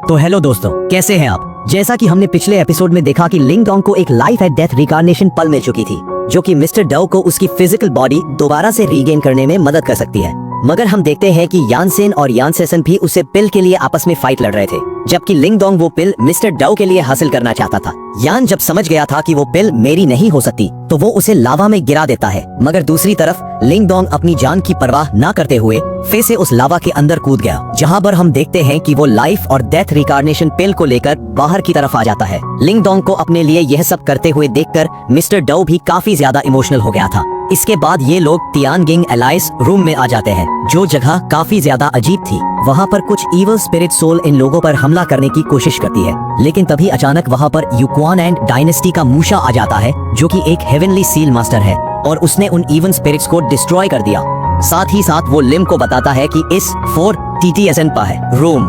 तो हेलो दोस्तों, कैसे हैं आप। जैसा कि हमने पिछले एपिसोड में देखा कि लिंग डोंग को एक लाइफ एंड डेथ रिकार्नेशन पल मिल चुकी थी, जो कि मिस्टर डाउ को उसकी फिजिकल बॉडी दोबारा से रीगेन करने में मदद कर सकती है। मगर हम देखते हैं कि यानसेन और यानसेसन भी उसे पिल के लिए आपस में फाइट लड़ रहे थे, जबकि लिंग डोंग वो पिल मिस्टर डाउ के लिए हासिल करना चाहता था। यान जब समझ गया था कि वो पिल मेरी नहीं हो सकती, तो वो उसे लावा में गिरा देता है। मगर दूसरी तरफ लिंग डोंग अपनी जान की परवाह न करते हुए फिर से उस लावा के अंदर कूद गया, जहां पर हम देखते हैं कि वो लाइफ और डेथ रिकार्नेशन पिल को लेकर बाहर की तरफ आ जाता है। लिंग डोंग को अपने लिए यह सब करते हुए देखकर मिस्टर डाउ भी काफी ज्यादा इमोशनल हो गया था। इसके बाद ये लोग तियानगिंग एलाइस रूम में आ जाते हैं, जो जगह काफी ज्यादा अजीब थी। वहाँ पर कुछ इवल स्पिरिट सोल इन लोगों पर हमला करने की कोशिश करती है, लेकिन तभी अचानक वहाँ पर यूक्वान एंड डायनेस्टी का मूशा आ जाता है, जो कि एक हेवनली सील मास्टर है, और उसने उन इवन स्पिरिट्स को डिस्ट्रॉय कर दिया। साथ ही साथ वो लिम को बताता है कि इस 4 TTSN रूम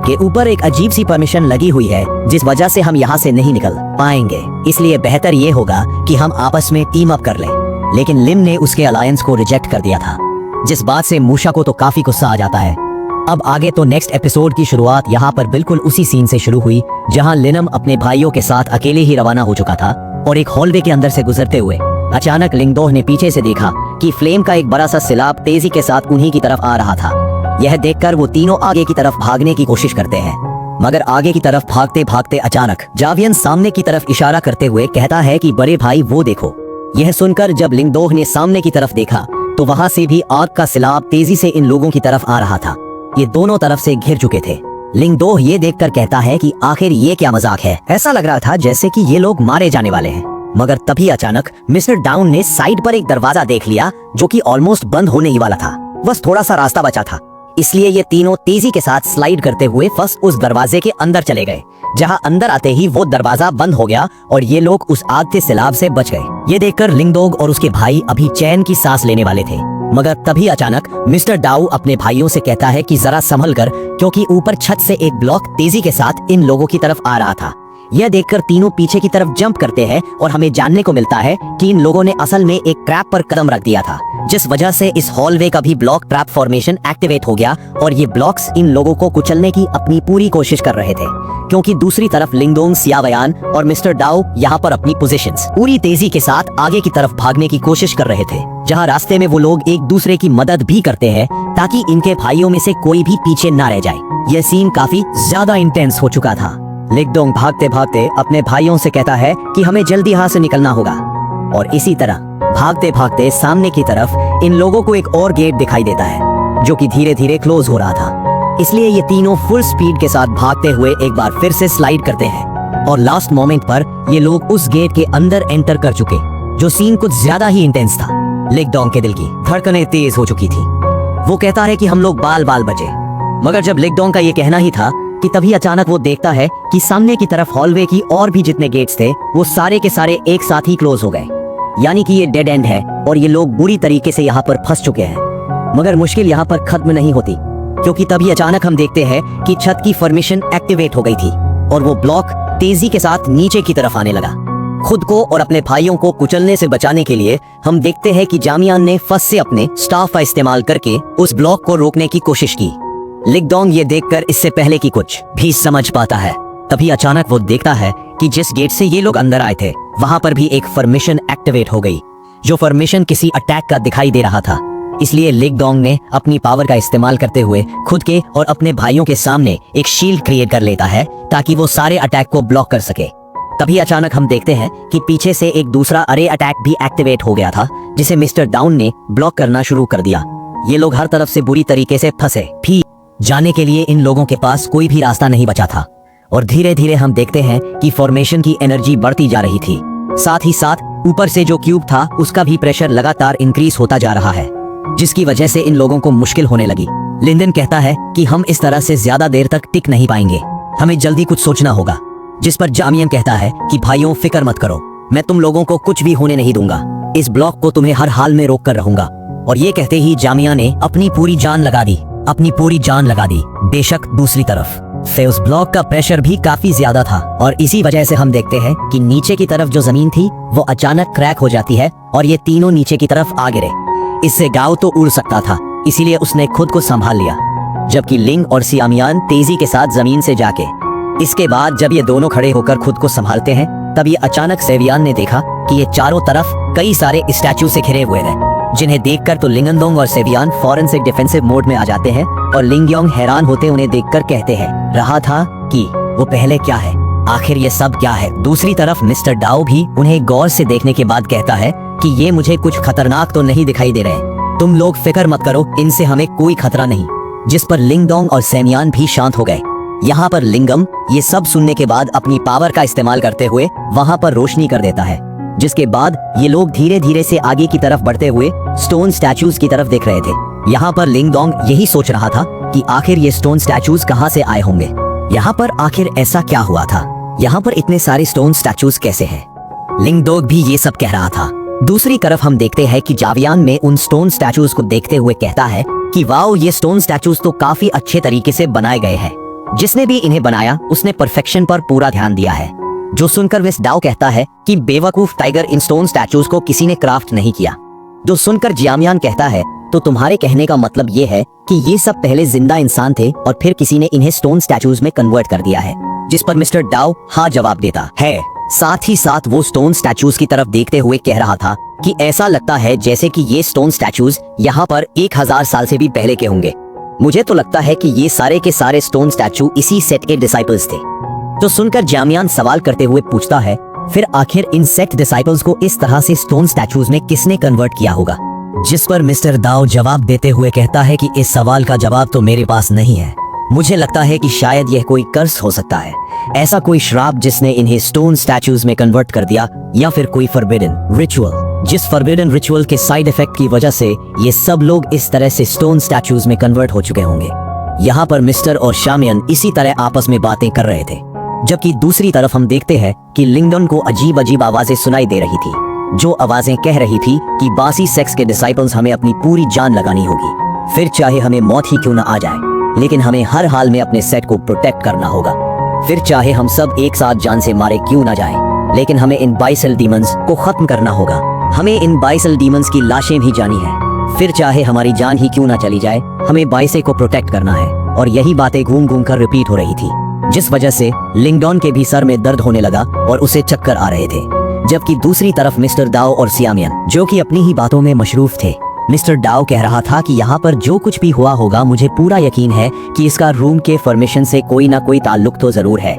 के ऊपर एक अजीब सी परमिशन लगी हुई है, जिस वजह से हम यहाँ से नहीं निकल पाएंगे। इसलिए बेहतर ये होगा कि हम आपस में टीम अप कर लें। लेकिन लिम ने उसके अलायंस को रिजेक्ट कर दिया था, जिस बात से मूशा को तो काफी गुस्सा आ जाता है। अब आगे तो नेक्स्ट एपिसोड की शुरुआत यहाँ पर बिल्कुल उसी सीन से शुरू हुई, जहाँ लिनम अपने भाइयों के साथ अकेले ही रवाना हो चुका था, और एक हॉलवे के अंदर से गुजरते हुए अचानक लिंगदोह ने पीछे से देखा कि फ्लेम का एक बड़ा सा सिलाब तेजी के साथ उन्हीं की तरफ आ रहा था। यह देखकर वो तीनों आगे की तरफ भागने की कोशिश करते हैं, मगर आगे की तरफ भागते भागते अचानक जावियन सामने की तरफ इशारा करते हुए कहता है कि बड़े भाई वो देखो। यह सुनकर जब लिंगदोह ने सामने की तरफ देखा, तो वहाँ से भी आग का सिलाब तेजी से इन लोगों की तरफ आ रहा था। ये दोनों तरफ से घिर चुके थे। लिंगदोह ये देखकर कहता है कि आखिर ये क्या मजाक है। ऐसा लग रहा था जैसे कि ये लोग मारे जाने वाले हैं। मगर तभी अचानक मिस्टर डाउन ने साइड पर एक दरवाजा देख लिया, जो कि ऑलमोस्ट बंद होने ही वाला था। बस थोड़ा सा रास्ता बचा था, इसलिए ये तीनों तेजी के साथ स्लाइड करते हुए फर्स्ट उस दरवाजे के अंदर चले गए, जहां अंदर आते ही वो दरवाजा बंद हो गया और ये लोग उस आग के सैलाब से बच गए। ये देखकर लिंगदोग और उसके भाई अभी चैन की सांस लेने वाले थे, मगर तभी अचानक मिस्टर डाउ अपने भाइयों से कहता है कि जरा संभल कर, क्योंकि ऊपर छत से एक ब्लॉक तेजी के साथ इन लोगों की तरफ आ रहा था। यह देखकर तीनों पीछे की तरफ जंप करते हैं और हमें जानने को मिलता है कि इन लोगों ने असल में एक ट्रैप पर कदम रख दिया था, जिस वजह से इस हॉलवे का भी ब्लॉक ट्रैप फॉर्मेशन एक्टिवेट हो गया, और ये ब्लॉक्स इन लोगों को कुचलने की अपनी पूरी कोशिश कर रहे थे। क्योंकि दूसरी तरफ लिंगदोंग, सियावयान और मिस्टर डाउ यहाँ पर अपनी पोजीशंस पूरी तेजी के साथ आगे की तरफ भागने की कोशिश कर रहे थे, जहाँ रास्ते में वो लोग एक दूसरे की मदद भी करते हैं ताकि इनके भाइयों में से कोई भी पीछे ना रह जाए। यह सीन काफी ज्यादा इंटेंस हो चुका था। लिंगदोंग भागते भागते अपने भाइयों से कहता है कि हमें जल्दी यहाँ से निकलना होगा, और इसी तरह भागते भागते सामने की तरफ इन लोगों को एक और गेट दिखाई देता है, जो कि धीरे धीरे क्लोज हो रहा था। इसलिए ये तीनों फुल स्पीड के साथ भागते हुए एक बार फिर से स्लाइड करते हैं, और लास्ट मोमेंट पर ये लोग उस गेट के अंदर एंटर कर चुके, जो सीन कुछ ज्यादा ही इंटेंस था। लिंगदोंग के दिल की धड़कनें तेज हो चुकी थी। वो कहता है कि हम लोग बाल बाल बचे। मगर जब लिंगदोंग का ये कहना ही था कि तभी अचानक वो देखता है कि सामने की तरफ हॉलवे की और भी जितने गेट्स थे, वो सारे के सारे एक साथ ही क्लोज हो गए। यानी कि ये डेड एंड है और ये लोग बुरी तरीके से यहाँ पर फंस चुके हैं। मगर मुश्किल यहाँ पर खत्म नहीं होती, क्योंकि तभी अचानक हम देखते हैं कि छत की फॉर्मेशन एक्टिवेट हो गई थी, और वो ब्लॉक तेजी के साथ नीचे की तरफ आने लगा। खुद को और अपने भाइयों को कुचलने से बचाने के लिए हम देखते हैं कि जामियान ने फर्स्ट से अपने स्टाफ का इस्तेमाल करके उस ब्लॉक को रोकने की कोशिश की। लिंगदोंग ये देखकर इससे पहले कि कुछ भी समझ पाता है, तभी अचानक वो देखता है कि जिस गेट से ये लोग अंदर आए थे, वहां पर भी एक फॉर्मेशन एक्टिवेट हो गई, जो फॉर्मेशन किसी अटैक का दिखाई दे रहा था। इसलिए लिंगदोंग ने अपनी पावर का इस्तेमाल करते हुए खुद के और अपने भाइयों के सामने एक शील्ड क्रिएट कर लेता है, ताकि वो सारे अटैक को ब्लॉक कर सके। तभी अचानक हम देखते हैं कि पीछे से एक दूसरा अरे अटैक भी एक्टिवेट हो गया था, जिसे मिस्टर डाउन ने ब्लॉक करना शुरू कर दिया। ये लोग हर तरफ से बुरी तरीके से फंसे भी जाने के लिए इन लोगों के पास कोई भी रास्ता नहीं बचा था, और धीरे धीरे हम देखते हैं कि फॉर्मेशन की एनर्जी बढ़ती जा रही थी। साथ ही साथ ऊपर से जो क्यूब था, उसका भी प्रेशर लगातार इंक्रीज होता जा रहा है, जिसकी वजह से इन लोगों को मुश्किल होने लगी। लिंडन कहता है कि हम इस तरह से ज्यादा देर तक टिक नहीं पाएंगे, हमें जल्दी कुछ सोचना होगा। जिस पर जामियन कहता है कि भाइयों फिक्र मत करो, मैं तुम लोगों को कुछ भी होने नहीं दूंगा, इस ब्लॉक को तुम्हें हर हाल में रोक कर रहूंगा। और ये कहते ही जामिया ने अपनी पूरी जान लगा दी। बेशक दूसरी तरफ से उस ब्लॉक का प्रेशर भी काफी ज्यादा था, और इसी वजह से हम देखते हैं कि नीचे की तरफ जो जमीन थी वो अचानक क्रैक हो जाती है, और ये तीनों नीचे की तरफ आ गिरे। इससे गांव तो उड़ सकता था, इसीलिए उसने खुद को संभाल लिया। जबकि लिंग और सियामियान तेजी के साथ जमीन से जाके। इसके बाद जब ये दोनों खड़े होकर खुद को संभालते हैं, तभी अचानक सेवियान ने देखा कि ये चारों तरफ कई सारे स्टैचू से घिरे हुए हैं, जिन्हें देखकर तो लिंगनदोंग और सेवियान फौरन से डिफेंसिव मोड में आ जाते हैं और लिंगयोंग हैरान होते उन्हें देखकर कहते हैं रहा था कि वो पहले क्या है, आखिर ये सब क्या है। दूसरी तरफ मिस्टर डाओ भी उन्हें गौर से देखने के बाद कहता है कि ये मुझे कुछ खतरनाक तो नहीं दिखाई दे रहे, तुम लोग फिक्र मत करो, इनसे हमें कोई खतरा नहीं। जिस पर लिंगडोंग और सेमियान भी शांत हो गए। यहाँ पर लिंगम ये सब सुनने के बाद अपनी पावर का इस्तेमाल करते हुए वहाँ पर रोशनी कर देता है, जिसके बाद ये लोग धीरे धीरे से आगे की तरफ बढ़ते हुए स्टोन स्टैचूज की तरफ देख रहे थे। यहाँ पर लिंगडोंग यही सोच रहा था कि आखिर ये स्टोन स्टैचूज कहाँ से आए होंगे, यहाँ पर आखिर ऐसा क्या हुआ था, यहाँ पर इतने सारे स्टोन स्टैचूज कैसे हैं। लिंगडोंग भी ये सब कह रहा था। दूसरी तरफ हम देखते हैं कि जावियान में उन स्टोन स्टैचूज को देखते हुए कहता है कि वाओ, ये स्टोन स्टैचूज तो काफी अच्छे तरीके से बनाए गए हैं, जिसने भी इन्हें बनाया उसने परफेक्शन पर पूरा ध्यान दिया है। जो सुनकर मिस्टर डाओ कहता है कि बेवकूफ टाइगर, इन स्टोन स्टैचूज को किसी ने क्राफ्ट नहीं किया। जो सुनकर जियामियान कहता है तो तुम्हारे कहने का मतलब ये है कि ये सब पहले जिंदा इंसान थे और फिर किसी ने इन्हें स्टोन स्टैचूज में कन्वर्ट कर दिया है। जिस पर मिस्टर डाओ हाँ जवाब देता है। साथ ही साथ वो स्टोन स्टैचूज की तरफ देखते हुए कह रहा था कि ऐसा लगता है जैसे कि ये स्टोन स्टैचूज यहाँ पर 1000 साल से भी पहले के होंगे। मुझे तो लगता है कि ये सारे के सारे स्टोन स्टैचू इसी सेट के डिसाइपल्स थे। तो सुनकर जामियान सवाल करते हुए पूछता है, फिर आखिर इन सेट डिसाइपल्स को इस तरह से स्टोन स्टैचूज में किसने कन्वर्ट किया होगा। जिस पर मिस्टर दाओ जवाब देते हुए कहता है कि इस सवाल का जवाब तो मेरे पास नहीं है। मुझे लगता है कि शायद यह कोई कर्स हो सकता है, ऐसा कोई श्राप जिसने इन्हें स्टोन स्टैचूज में कन्वर्ट कर दिया, या फिर कोई फॉरबिडन रिचुअल, जिस फॉरबिडन रिचुअल के साइड इफेक्ट की वजह से ये सब लोग इस तरह से स्टोन स्टैचूज में कन्वर्ट हो चुके होंगे। यहाँ पर मिस्टर और शामियन इसी तरह आपस में बातें कर रहे थे, जबकि दूसरी तरफ हम देखते हैं कि लिंगडन को अजीब अजीब आवाजें सुनाई दे रही थी, जो आवाजें कह रही थी कि बासी सेक्स के डिसाइपल्स हमें अपनी पूरी जान लगानी होगी, फिर चाहे हमें मौत ही क्यों न आ जाए, लेकिन हमें हर हाल में अपने सेट को प्रोटेक्ट करना होगा। फिर चाहे हम सब एक साथ जान से मारे क्यों ना जाएं, लेकिन हमें इन बाइसल डीमंस को खत्म करना होगा। हमें इन बाइसल डीमंस की लाशें भी जानी है, फिर चाहे हमारी जान ही क्यों ना चली जाए, हमें बाइसे को प्रोटेक्ट करना है। और यही बातें घूम घूम कर रिपीट हो रही थी, जिस वजह से लिंगडॉन के भी सर में दर्द होने लगा और उसे चक्कर आ रहे थे। जबकि दूसरी तरफ मिस्टर दाओ और सियामियन, जो कि अपनी ही बातों में मशरूफ थे। मिस्टर डाओ कह रहा था कि यहाँ पर जो कुछ भी हुआ होगा, मुझे पूरा यकीन है कि इसका रूम के फॉर्मेशन से कोई ना कोई ताल्लुक तो जरूर है।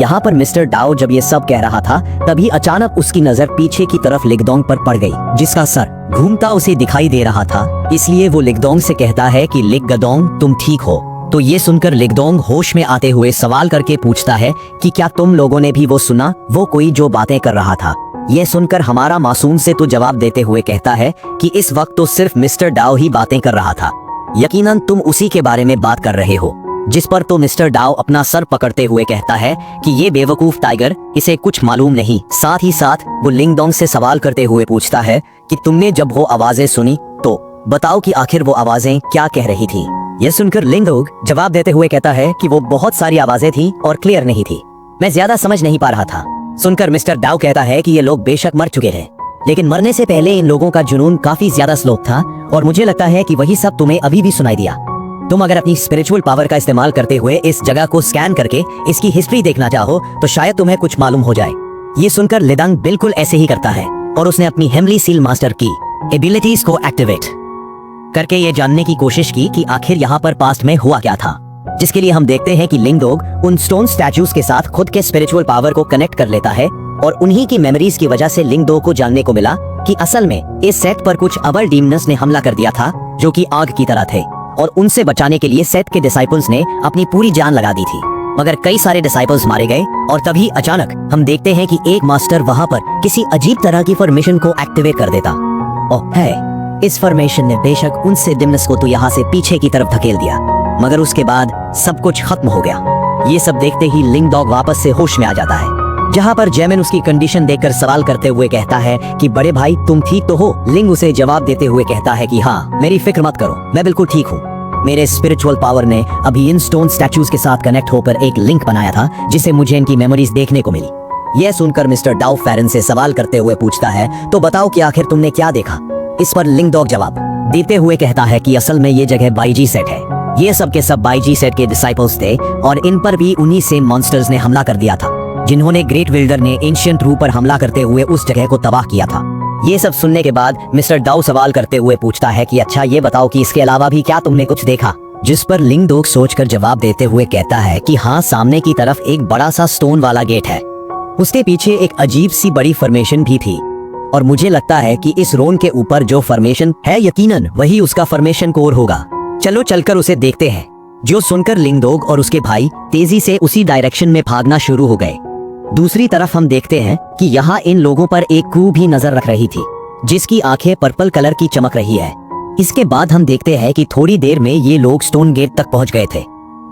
यहाँ पर मिस्टर डाओ जब ये सब कह रहा था, तभी अचानक उसकी नजर पीछे की तरफ लिगडोंग पर पड़ गई, जिसका सर घूमता उसे दिखाई दे रहा था। इसलिए वो लिगडोंग से कहता है कि लिगडोंग, तुम ठीक हो। तो ये सुनकर लिगडोंग होश में आते हुए सवाल करके पूछता है कि क्या तुम लोगों ने भी वो सुना, वो कोई जो बातें कर रहा था। ये सुनकर हमारा मासूम से तो जवाब देते हुए कहता है कि इस वक्त तो सिर्फ मिस्टर डाओ ही बातें कर रहा था, यकीनन तुम उसी के बारे में बात कर रहे हो। जिस पर तो मिस्टर डाओ अपना सर पकड़ते हुए कहता है कि ये बेवकूफ टाइगर, इसे कुछ मालूम नहीं। साथ ही साथ वो लिंगडोंग से सवाल करते हुए पूछता है कि तुमने जब वो आवाजें सुनी तो बताओ कि आखिर वो आवाजें क्या कह रही थी। यह सुनकर लिंगडोंग जवाब देते हुए कहता है कि वो बहुत सारी आवाजें थी और क्लियर नहीं थी, मैं ज्यादा समझ नहीं पा रहा था। सुनकर मिस्टर डाओ कहता है कि ये लोग बेशक मर चुके हैं, लेकिन मरने से पहले इन लोगों का जुनून काफी ज्यादा स्लोप था, और मुझे लगता है कि वही सब तुम्हें अभी भी सुनाई दिया। तुम अगर अपनी स्पिरिचुअल पावर का इस्तेमाल करते हुए इस जगह को स्कैन करके इसकी हिस्ट्री देखना चाहो तो शायद तुम्हें कुछ मालूम हो जाए। ये सुनकर लिदांग बिल्कुल ऐसे ही करता है और उसने अपनी हेमली सील मास्टर की एबिलिटीज को एक्टिवेट करके ये जानने की कोशिश की कि आखिर यहाँ पर पास्ट में हुआ क्या था, जिसके लिए हम देखते हैं कि लिंगडोग उन स्टोन स्टैचूज के साथ खुद के स्पिरिचुअल पावर को कनेक्ट कर लेता है, और उन्हीं की मेमोरीज की वजह से लिंगडोग को जानने को मिला कि असल में इस सेट पर कुछ अबर डीमनस ने हमला कर दिया था, जो कि आग की तरह थे, और उनसे बचाने के लिए सेट के डिसाइपल्स ने अपनी पूरी जान लगा दी थी, मगर कई सारे डिसाइपल्स मारे गए। और तभी अचानक हम देखते हैं कि एक मास्टर वहां पर किसी अजीब तरह की फॉर्मेशन को एक्टिवेट कर देता। ओह है, इस फॉर्मेशन ने बेशक उनसे डिमनस को तो यहाँ से पीछे की तरफ धकेल दिया, मगर उसके बाद सब कुछ खत्म हो गया। ये सब देखते ही लिंगडोग वापस से होश में आ जाता है, जहाँ पर जेमिन उसकी कंडीशन देखकर सवाल करते हुए कहता है कि बड़े भाई तुम ठीक तो हो। लिंग उसे जवाब देते हुए कहता है कि हाँ, मेरी फिक्र मत करो, मैं बिल्कुल ठीक हूँ। मेरे स्पिरिचुअल पावर ने अभी इन स्टोन स्टैचूज के साथ कनेक्ट होकर एक लिंक बनाया था, जिससे मुझे इनकी मेमोरीज देखने को मिली। यह सुनकर मिस्टर डाउ फेरन से सवाल करते हुए पूछता है, तो बताओ कि आखिर तुमने क्या देखा। इस पर लिंगडोग जवाब देते हुए कहता है कि असल में ये जगह बाईजी सेट है, ये सब के सब बाईजी सेट के डिसाइपल्स थे और इन पर भी उन्हीं से मॉन्स्टर्स ने हमला कर दिया था जिन्होंने ग्रेट विल्डर ने एंशिएंट रू पर हमला करते हुए उस जगह को तबाह किया था। ये सब सुनने के बाद मिस्टर डाउ सवाल करते हुए पूछता है कि अच्छा ये बताओ कि इसके अलावा भी क्या तुमने कुछ देखा, जिस पर लिंग दोग सोचकर जवाब देते हुए कहता है कि हाँ, सामने की तरफ एक बड़ा सा स्टोन वाला गेट है, उसके पीछे एक अजीब सी बड़ी फॉर्मेशन भी थी और मुझे लगता है कि इस रोन के ऊपर जो फॉर्मेशन है यकीनन वही उसका फॉर्मेशन कोर होगा, चलो चलकर उसे देखते हैं। जो सुनकर लिंग दोग और उसके भाई तेजी से उसी डायरेक्शन में भागना शुरू हो गए। दूसरी तरफ हम देखते हैं कि यहाँ इन लोगों पर एक क्रू भी नजर रख रही थी जिसकी आंखें पर्पल कलर की चमक रही है। इसके बाद हम देखते हैं कि थोड़ी देर में ये लोग स्टोन गेट तक पहुंच गए थे,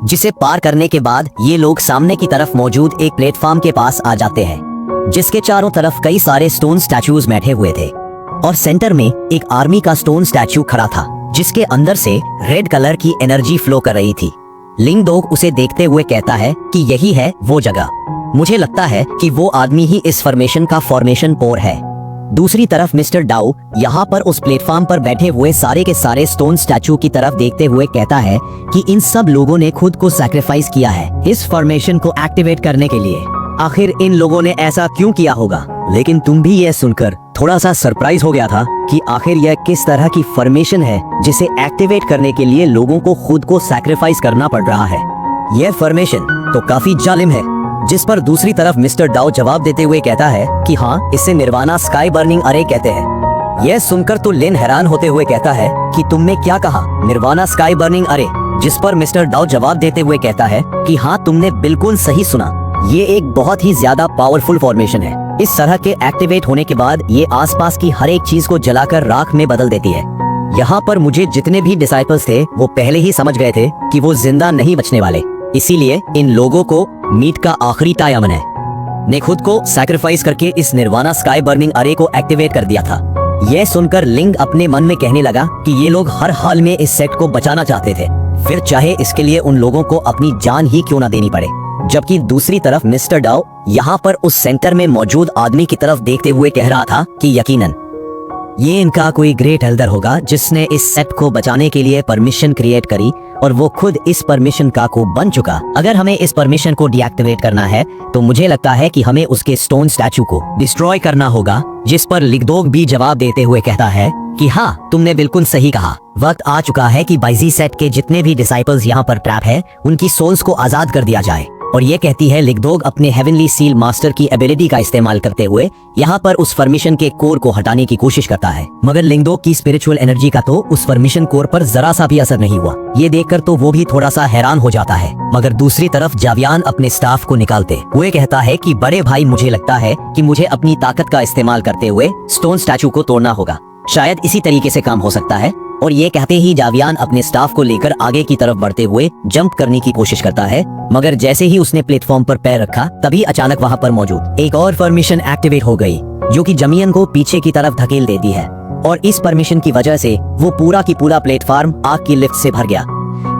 जिसे पार करने के बाद ये लोग सामने की तरफ मौजूद एक प्लेटफॉर्म के पास आ जाते हैं जिसके चारों तरफ कई सारे स्टोन स्टैचूज बैठे हुए थे और सेंटर में एक आर्मी का स्टोन स्टैचू खड़ा था जिसके अंदर से रेड कलर की एनर्जी फ्लो कर रही थी। लिंग दोग उसे देखते हुए कहता है कि यही है वो जगह, मुझे लगता है कि वो आदमी ही इस फॉर्मेशन का फॉर्मेशन कोर है। दूसरी तरफ मिस्टर डाउ यहाँ पर उस प्लेटफॉर्म पर बैठे हुए सारे के सारे स्टोन स्टैचू की तरफ देखते हुए कहता है कि इन सब लोगों ने खुद को सैक्रिफाइस किया है इस फॉर्मेशन को एक्टिवेट करने के लिए। आखिर इन लोगों ने ऐसा क्यों किया होगा? लेकिन तुम भी यह सुनकर थोड़ा सा सरप्राइज हो गया था कि आखिर यह किस तरह की फॉर्मेशन है जिसे एक्टिवेट करने के लिए लोगों को खुद को सैक्रिफाइस करना पड़ रहा है। यह फॉर्मेशन तो काफी जालिम है, जिस पर दूसरी तरफ मिस्टर डाउ जवाब देते हुए कहता है कि हाँ, इसे निर्वाणा स्काई बर्निंग अरे कहते हैं। यह सुनकर तो लिन हैरान होते हुए कहता है कि तुमने क्या कहा, निर्वाणा स्काई बर्निंग अरे? जिस पर मिस्टर डाउ जवाब देते हुए कहता है कि हाँ, तुमने बिल्कुल सही सुना, ये एक बहुत ही ज्यादा पावरफुल फॉर्मेशन है। इस तरह के एक्टिवेट होने के बाद ये आसपास की हर एक चीज को जलाकर राख में बदल देती है। यहाँ पर मुझे जितने भी डिसाइपल्स थे वो पहले ही समझ गए थे कि वो जिंदा नहीं बचने वाले, इसीलिए इन लोगों को मीट का आखिरी टायमन है ने खुद को सैक्रिफाइस करके इस निर्वाणा स्काई बर्निंग अरे को एक्टिवेट कर दिया था। यह सुनकर लिंग अपने मन में कहने लगा कि ये लोग हर हाल में इस सेट को बचाना चाहते थे, फिर चाहे इसके लिए उन लोगों को अपनी जान ही क्यों ना देनी पड़े। जबकि दूसरी तरफ मिस्टर डाउ यहाँ पर उस सेंटर में मौजूद आदमी की तरफ देखते हुए कह रहा था कि यकीनन ये इनका कोई ग्रेट एल्डर होगा जिसने इस सेट को बचाने के लिए परमिशन क्रिएट करी और वो खुद इस परमिशन का को बन चुका। अगर हमें इस परमिशन को डीएक्टिवेट करना है तो मुझे लगता है कि हमें उसके स्टोन स्टैचू को डिस्ट्रॉय करना होगा। जिस पर लिगदोग भी जवाब देते हुए कहता है कि हाँ, तुमने बिल्कुल सही कहा, वक्त आ चुका है कि बाईजी सेट के जितने भी डिसाइपल्स यहाँ पर ट्रैप है उनकी सोल्स को आजाद कर दिया जाए। और ये कहती है लिगदोग अपने हेवनली सील मास्टर की एबिलिटी का इस्तेमाल करते हुए यहाँ पर उस फॉर्मेशन के कोर को हटाने की कोशिश करता है, मगर लिगदोग की स्पिरिचुअल एनर्जी का तो उस फॉर्मेशन कोर पर जरा सा भी असर नहीं हुआ। ये देखकर तो वो भी थोड़ा सा हैरान हो जाता है। मगर दूसरी तरफ जावियान अपने स्टाफ को निकालते हुए कहता है कि बड़े भाई, मुझे लगता है कि मुझे अपनी ताकत का इस्तेमाल करते हुए स्टोन स्टैचू को तोड़ना होगा, शायद इसी तरीके से काम हो सकता है। और ये कहते ही जावियान अपने स्टाफ को लेकर आगे की तरफ बढ़ते हुए जंप करने की कोशिश करता है, मगर जैसे ही उसने प्लेटफॉर्म पर पैर रखा तभी अचानक वहाँ पर मौजूद एक और परमिशन एक्टिवेट हो गई जो कि जमीन को पीछे की तरफ धकेल देती है और इस परमिशन की वजह से वो पूरा की पूरा प्लेटफॉर्म आग की लिफ्ट से भर गया।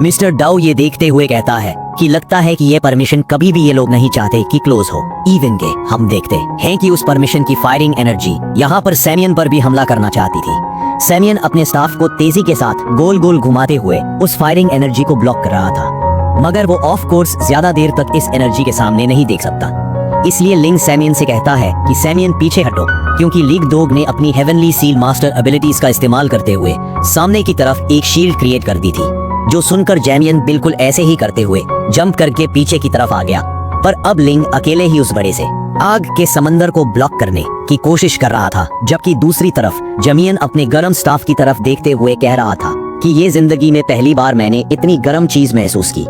मिस्टर डाउ ये देखते हुए कहता है कि लगता है कि ये परमिशन कभी भी ये लोग नहीं चाहते कि क्लोज हो। इवन के हम देखते हैं कि उस परमिशन की फायरिंग एनर्जी यहाँ पर सैमियन पर भी हमला करना चाहती थी। सैमियन अपने स्टाफ को तेजी के साथ गोल गोल घुमाते हुए उस फायरिंग एनर्जी को ब्लॉक कर रहा था, मगर वो ऑफ कोर्स ज्यादा देर तक इस एनर्जी के सामने नहीं देख सकता। इसलिए लिंग सैमियन से कहता है कि सैमियन पीछे हटो, क्योंकि लिगदोग ने अपनी हेवनली सील मास्टर एबिलिटीज का इस्तेमाल करते हुए सामने की तरफ एक शील्ड क्रिएट कर दी थी। जो सुनकर जैमियन बिल्कुल ऐसे ही करते हुए जंप करके पीछे की तरफ आ गया, पर अब लिंग अकेले ही उस बड़े से आग के समंदर को ब्लॉक करने की कोशिश कर रहा था। जबकि दूसरी तरफ जमीन अपने गर्म स्टाफ की तरफ देखते हुए कह रहा था कि ये जिंदगी में पहली बार मैंने इतनी गर्म चीज महसूस की।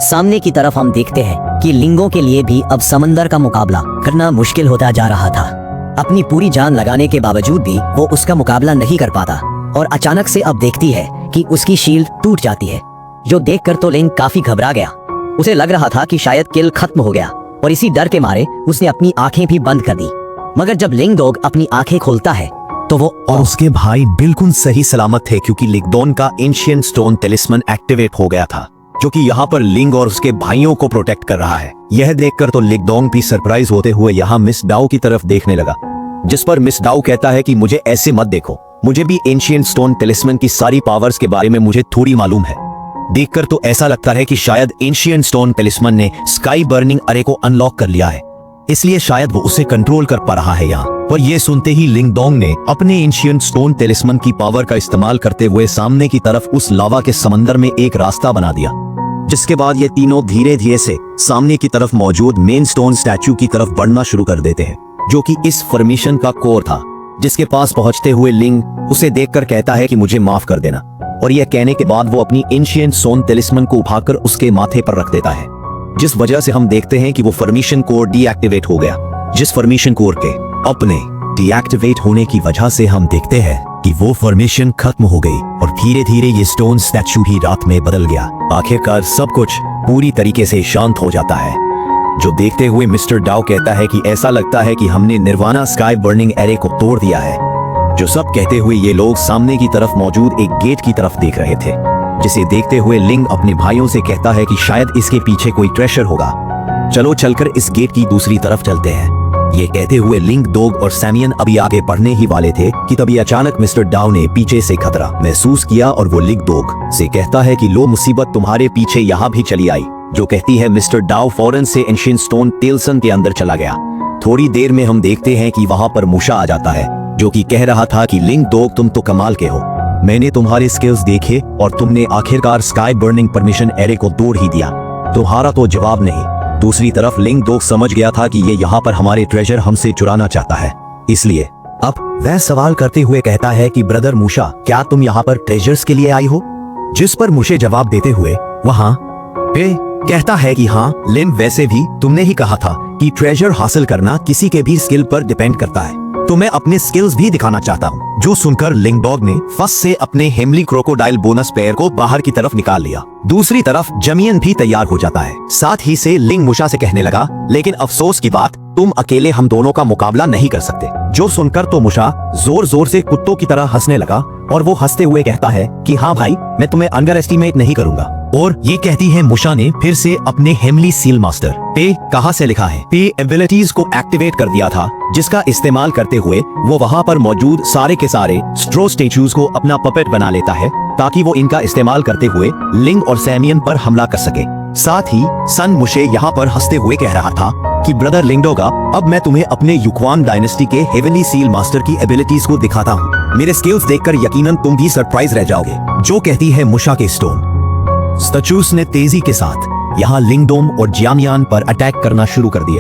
सामने की तरफ हम देखते हैं कि लिंगों के लिए भी अब समंदर का मुकाबला करना मुश्किल होता जा रहा था। अपनी पूरी जान लगाने के बावजूद भी वो उसका मुकाबला नहीं कर पाता और अचानक से अब देखती है कि उसकी शील्ड टूट जाती है, जो देखकर तो लिंग काफी घबरा गया। उसे लग रहा था कि शायद किल खत्म हो गया और इसी डर के मारे उसने अपनी आंखें भी बंद कर दी। मगर जब लिंगदोग अपनी आंखें खोलता है तो वो और उसके भाई बिल्कुल सही सलामत थे, क्योंकि लिगदोन का एंशिएंट स्टोन टेलिस्मन एक्टिवेट हो गया था, जो कि यहाँ पर लिंग और उसके भाइयों को प्रोटेक्ट कर रहा है। यह देखकर तो लिगदोन भी सरप्राइज होते हुए यहाँ मिस डाउ की तरफ देखने लगा, जिस पर मिस डाउ कहता है कि मुझे ऐसे मत देखो, मुझे भी एंशिएंट स्टोन टेलिस्मन की सारी पावर्स के बारे में मुझे थोड़ी मालूम है। देखकर तो ऐसा लगता है कि शायद एंशिएंट स्टोन टेलिस्मन ने स्काई बर्निंग अरे को अनलॉक कर लिया है, इसलिए शायद वो उसे कंट्रोल कर पा रहा है यहाँ पर। ये सुनते ही लिंग डोंग ने अपने एंशिएंट स्टोन टेलिस्मन की पावर का इस्तेमाल करते हुए सामने की तरफ उस लावा के समंदर में एक रास्ता बना दिया, जिसके बाद ये तीनों धीरे धीरे से सामने की तरफ मौजूद मेन स्टोन स्टैचू की तरफ बढ़ना शुरू कर देते हैं, जो कि इस फॉर्मेशन का कोर था। जिसके पास पहुंचते हुए लिंग उसे देखकर कहता है कि मुझे माफ कर देना, और यह कहने के बाद वो अपनी एंशिएंट स्टोन टेलिस्मन को उठाकर उसके माथे पर रख देता है, जिस वजह से हम देखते हैं कि वो फॉर्मेशन कोर डीएक्टिवेट हो गया। जिस फॉर्मेशन कोर के अपने डीएक्टिवेट होने की वजह से हम देखते हैं कि वो फॉर्मेशन खत्म हो गई और धीरे धीरे ये स्टोन स्टैचू ही रात में बदल गया। आखिरकार सब कुछ पूरी तरीके से शांत हो जाता है, जो देखते हुए मिस्टर डाउ कहता है कि ऐसा लगता है कि हमने निर्वाणा स्काई बर्निंग एरे को तोड़ दिया है। जो सब कहते हुए ये लोग सामने की तरफ मौजूद एक गेट की तरफ देख रहे थे, जिसे देखते हुए लिंग अपने भाइयों से कहता है कि शायद इसके पीछे कोई ट्रेजर होगा, चलो चलकर इस गेट की दूसरी तरफ चलते हैं। ये कहते हुए लिंग डोग और सैमियन अभी आगे बढ़ने ही वाले थे कि तभी अचानक मिस्टर डाउ ने पीछे से खतरा महसूस किया और वो लिंग डोग से कहता है कि लो मुसीबत तुम्हारे पीछे यहाँ भी चली आई। जो कहती है मिस्टर डाउ फौरन से एंशिएंट स्टोन टेलिस्मन के अंदर चला गया। थोड़ी देर में हम देखते हैं कि वहां पर मूशा आ जाता है, जो कि कह रहा था कि लिंग डोग तुम तो कमाल के हो, मैंने तुम्हारे स्किल्स देखे और तुमने आखिरकार स्काई बर्निंग परमिशन एरे को तोड़ ही दिया, तुम्हारा तो जवाब नहीं। दूसरी तरफ लिंग डोग समझ गया था कि ये यहाँ पर हमारे ट्रेजर हमसे चुराना चाहता है, इसलिए अब वह सवाल करते हुए कहता है कि ब्रदर मूशा, क्या तुम यहाँ पर ट्रेजर्स के लिए आई हो? जिस पर मूशे जवाब देते हुए वहाँ पे कहता है कि हाँ लिन, वैसे भी तुमने ही कहा था कि ट्रेजर हासिल करना किसी के भी स्किल पर डिपेंड करता है, तो मैं अपने स्किल्स भी दिखाना चाहता हूँ। जो सुनकर लिंग डॉग ने फर्स्ट से अपने हेमली क्रोकोडाइल बोनस पेयर को बाहर की तरफ निकाल लिया। दूसरी तरफ जमियन भी तैयार हो जाता है। साथ ही से लिंग मूशा से कहने लगा, लेकिन अफसोस की बात, तुम अकेले हम दोनों का मुकाबला नहीं कर सकते। जो सुनकर तो मूशा जोर जोर से कुत्तों की तरह हंसने लगा और वो हंसते हुए कहता है कि हाँ भाई, मैं तुम्हें अंडर एस्टिमेट नहीं करूंगा। और ये कहती है मूशा ने फिर से अपने हेमली सील मास्टर पे कहाँ से लिखा है पे एबिलिटीज को एक्टिवेट कर दिया था, जिसका इस्तेमाल करते हुए वो वहाँ पर मौजूद सारे के सारे स्ट्रो स्टेचूज को अपना पपेट बना लेता है, ताकि वो इनका इस्तेमाल करते हुए लिंग और सैमियन पर हमला कर सके। साथ ही सन मुशे यहाँ पर हंसते हुए कह रहा था कि ब्रदर लिंगडोगा, अब मैं तुम्हें अपने युक्वान डायनेस्टी के हेवनली सील मास्टर की एबिलिटीज को दिखाता हूँ। मेरे स्किल्स देखकर यकीनन तुम भी सरप्राइज रह जाओगे। जो कहती है मूशा के स्टोन स्टैचूज ने तेजी के साथ यहाँ लिंगडोम और जियामियान पर अटैक करना शुरू कर दिए,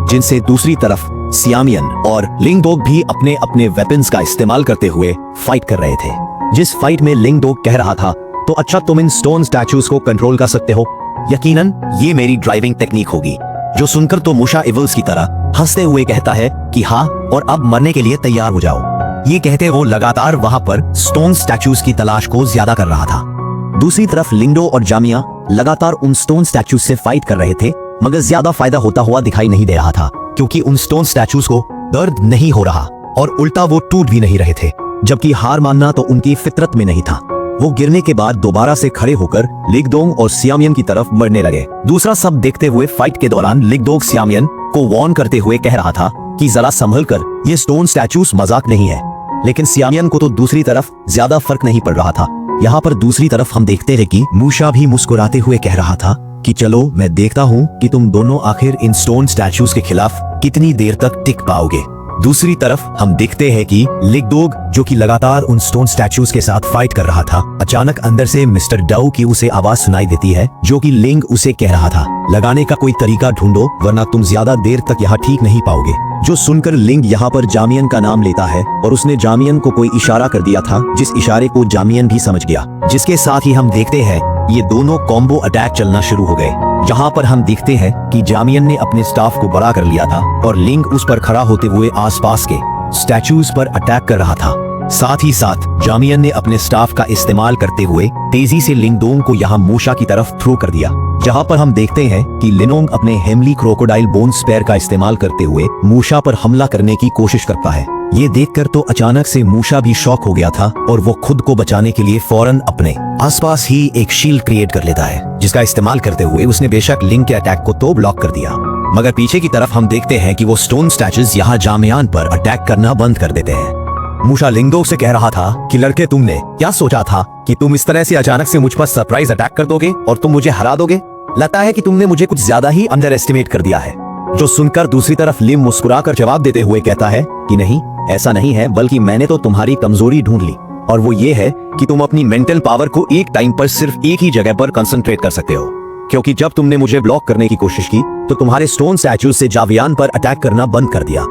जिनसे दूसरी तरफ सियामियन और लिंगडोग भी अपने अपने वेपन्स का इस्तेमाल करते हुए फाइट कर रहे थे। जिस फाइट में लिंगडोग कह रहा था, तो अच्छा तुम इन स्टोन स्टैचूज को कंट्रोल कर सकते हो, यकीनन ये मेरी ड्राइविंग टेक्निक होगी। जो सुनकर तो मूशा इवल्स की तरह हंसते हुए कहता है कि हाँ, और अब मरने के लिए तैयार हो जाओ। ये कहते वो लगातार वहां पर स्टोन स्टैचूज की तलाश को ज्यादा कर रहा था। दूसरी तरफ लिंगडो और जामिया लगातार उन स्टोन स्टैचूज से फाइट कर रहे थे, मगर ज्यादा फायदा होता हुआ दिखाई नहीं दे रहा था, क्योंकि उन स्टोन स्टैचूज को दर्द नहीं हो रहा और उल्टा वो टूट भी नहीं रहे थे, जबकि हार मानना तो उनकी फितरत में नहीं था। वो गिरने के बाद दोबारा से खड़े होकर लिगडोंग और सियामियन की तरफ बढ़ने लगे। दूसरा सब देखते हुए फाइट के दौरान लिगडोंग सियामियन को वार्न करते हुए कह रहा था कि जरा संभल कर, ये स्टोन स्टैचूज मजाक नहीं है। लेकिन सियामियन को तो दूसरी तरफ ज्यादा फर्क नहीं पड़ रहा था। यहाँ पर दूसरी तरफ हम देखते हैं कि मूशा भी मुस्कुराते हुए कह रहा था कि चलो मैं देखता हूँ कि तुम दोनों आखिर इन स्टोन स्टैचूज के खिलाफ कितनी देर तक टिक पाओगे। दूसरी तरफ हम देखते हैं कि लिगडोग, जो कि लगातार उन स्टोन स्टैचूज के साथ फाइट कर रहा था, अचानक अंदर से मिस्टर डाउ की उसे आवाज सुनाई देती है, जो कि लिंग उसे कह रहा था, लगाने का कोई तरीका ढूंढो वरना तुम ज्यादा देर तक यहाँ ठीक नहीं पाओगे। जो सुनकर लिंग यहाँ पर जामियन का नाम लेता है और उसने जामियन को कोई इशारा कर दिया था, जिस इशारे को जामियन भी समझ गया। जिसके साथ ही हम देखते हैं ये दोनों कॉम्बो अटैक चलना शुरू हो गए, जहाँ पर हम देखते हैं कि जामियन ने अपने स्टाफ को बड़ा कर लिया था और लिंग उस पर खड़ा होते हुए आसपास के स्टैचूज पर अटैक कर रहा था। साथ ही साथ जामियन ने अपने स्टाफ का इस्तेमाल करते हुए तेजी से लिंगडोंग को यहाँ मूशा की तरफ थ्रो कर दिया, जहाँ पर हम देखते हैं कि लिनोंग अपने हेमली क्रोकोडाइल बोन स्पेयर का इस्तेमाल करते हुए मूशा पर हमला करने की कोशिश करता है। ये देखकर तो अचानक से मूशा भी शॉक हो गया था और वो खुद को बचाने के लिए फौरन अपने आसपास ही एक शील्ड क्रिएट कर लेता है, जिसका इस्तेमाल करते हुए उसने बेशक लिंग के अटैक को तो ब्लॉक कर दिया, मगर पीछे की तरफ हम देखते हैं कि वो स्टोन स्टैचूज यहाँ जामियान पर अटैक करना बंद कर देते हैं। मूशा लिंगदोंग से कह रहा था कि लड़के तुमने क्या सोचा था कि तुम इस तरह से अचानक से मुझ पर सरप्राइज अटैक कर दोगे और तुम मुझे हरा दोगे। लगता है कि तुमने मुझे कुछ ज्यादा ही अंडर एस्टिमेट कर दिया है। जो सुनकर दूसरी तरफ लिम मुस्कुराकर जवाब देते हुए कहता है कि नहीं, ऐसा नहीं है, बल्कि मैंने तो तुम्हारी कमजोरी ढूंढ ली और वो ये है कि तुम अपनी मेंटल पावर को एक टाइम पर सिर्फ एक ही जगह पर कंसंट्रेट कर सकते हो। क्योंकि जब तुमने मुझे ब्लॉक करने की कोशिश की तो तुम्हारे स्टोन स्टैचू से जावियान पर अटैक करना बंद कर दिया।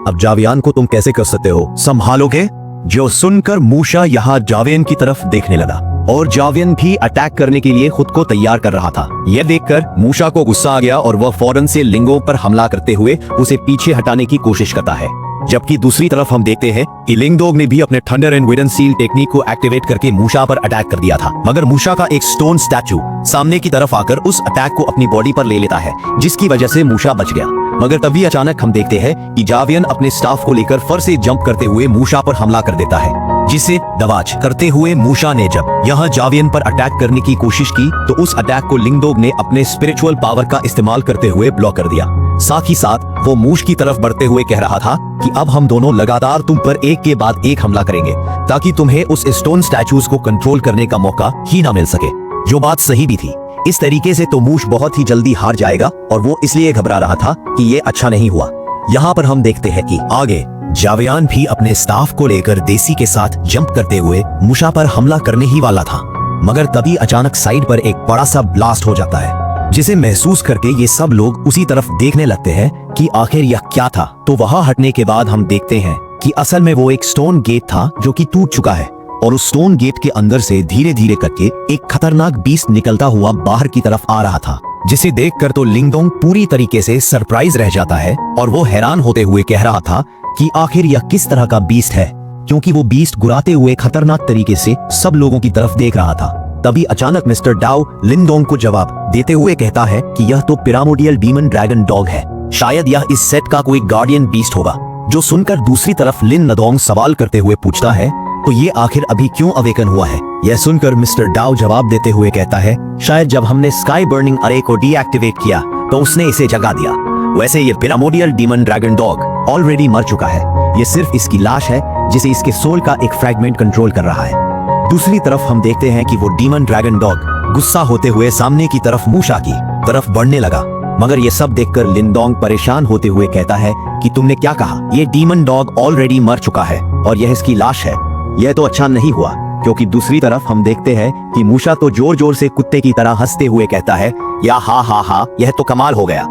अब जावियान को तुम कैसे कर सकते हो, संभालोगे? जो सुनकर मूशा यहाँ जावियन की तरफ देखने लगा और जावियन भी अटैक करने के लिए खुद को तैयार कर रहा था। यह देखकर मूशा को गुस्सा आ गया और वह फौरन से लिंगों पर हमला करते हुए उसे पीछे हटाने की कोशिश करता है। जबकि दूसरी तरफ हम देखते हैं कि लिंगदोंग ने भी अपने थंडर एंड विडन सील टेक्निक को एक्टिवेट करके मूशा पर अटैक कर दिया था, मगर मूशा का एक स्टोन स्टैचू सामने की तरफ आकर उस अटैक को अपनी बॉडी पर ले लेता है, जिसकी वजह से मूशा बच गया। मगर तभी अचानक हम देखते हैं कि जावियन अपने स्टाफ को लेकर फर से जंप करते हुए मूशा पर हमला कर देता है, जिसे दबाज करते हुए मूशा ने जब यहाँ जावियन पर अटैक करने की कोशिश की तो उस अटैक को लिंगदोंग ने अपने स्पिरिचुअल पावर का इस्तेमाल करते हुए ब्लॉक कर दिया। साथ ही साथ वो मूश की तरफ बढ़ते हुए कह रहा था कि अब हम दोनों लगातार तुम पर एक के बाद एक हमला करेंगे ताकि तुम्हें उस स्टोन स्टैचूज को कंट्रोल करने का मौका ही ना मिल सके। जो बात सही भी थी। इस तरीके से तो मूश बहुत ही जल्दी हार जाएगा और वो इसलिए घबरा रहा था कि ये अच्छा नहीं हुआ। यहाँ पर हम देखते हैं कि आगे जावियान भी अपने स्टाफ को लेकर देसी के साथ जंप करते हुए मूशा पर हमला करने ही वाला था, मगर तभी अचानक साइड पर एक बड़ा सा ब्लास्ट हो जाता है, जिसे महसूस करके ये सब लोग उसी तरफ देखने लगते हैं कि आखिर यह क्या था। तो वहां हटने के बाद हम देखते हैं कि असल में वो एक स्टोन गेट था जो कि टूट चुका है और उस स्टोन गेट के अंदर से धीरे धीरे करके एक खतरनाक बीस्ट निकलता हुआ बाहर की तरफ आ रहा था, जिसे देखकर तो लिंगदोंग पूरी तरीके से सरप्राइज रह जाता है और वो हैरान होते हुए कह रहा था कि आखिर यह किस तरह का बीस्ट है, क्योंकि वो बीस्ट गुराते हुए खतरनाक तरीके से सब लोगों की तरफ देख रहा था। तभी अचानक मिस्टर डाओ लिंगदोंग को जवाब देते हुए कहता है कि यह तो पिरामोडियल डीमन ड्रैगन डॉग है, शायद यह इस सेट का कोई गार्डियन बीस्ट होगा। जो सुनकर दूसरी तरफ लिन नदोंग सवाल करते हुए पूछता है तो ये आखिर अभी क्यों अवेकन हुआ है। यह सुनकर मिस्टर डाओ जवाब देते हुए कहता है शायद जब हमने स्काई बर्निंग अरे को डीएक्टिवेट किया तो उसने इसे जगा दिया। वैसे ये पिरामोडियल डीमन ड्रैगन डॉग ऑलरेडी मर चुका है, ये सिर्फ इसकी लाश है जिसे इसके सोल का एक फ्रैगमेंट कंट्रोल कर रहा है। दूसरी तरफ हम देखते हैं कि वो डीमन ड्रैगन डॉग गुस्सा होते हुए सामने की तरफ मूशा की तरफ बढ़ने लगा, मगर ये सब देखकर लिंगदोंग परेशान होते हुए कहता है कि तुमने क्या कहा, ये डीमन डॉग ऑलरेडी मर चुका है और यह इसकी लाश है। यह तो अच्छा नहीं हुआ, क्योंकि दूसरी तरफ हम देखते हैं कि मूशा तो जोर जोर से कुत्ते की तरह हंसते हुए कहता है या हा, यह तो कमाल हो गया।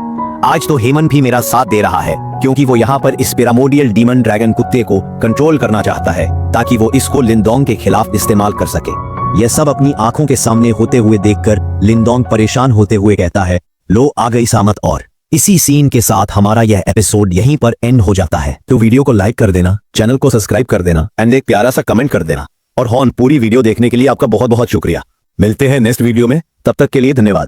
आज तो हेमन भी मेरा साथ दे रहा है, क्योंकि वो यहाँ पर इस पिरामोडियल डीमन ड्रैगन कुत्ते को कंट्रोल करना चाहता है ताकि वो इसको लिंगदोंग के खिलाफ इस्तेमाल कर सके। यह सब अपनी आंखों के सामने होते हुए देखकर लिंगदोंग परेशान होते हुए कहता है लो आ गई सामत। और इसी सीन के साथ हमारा यह एपिसोड यहीं पर एंड हो जाता है। तो वीडियो को लाइक कर देना, चैनल को सब्सक्राइब कर देना एंड एक प्यारा सा कमेंट कर देना। और पूरी वीडियो देखने के लिए आपका बहुत बहुत शुक्रिया। मिलते हैं नेक्स्ट वीडियो में, तब तक के लिए धन्यवाद।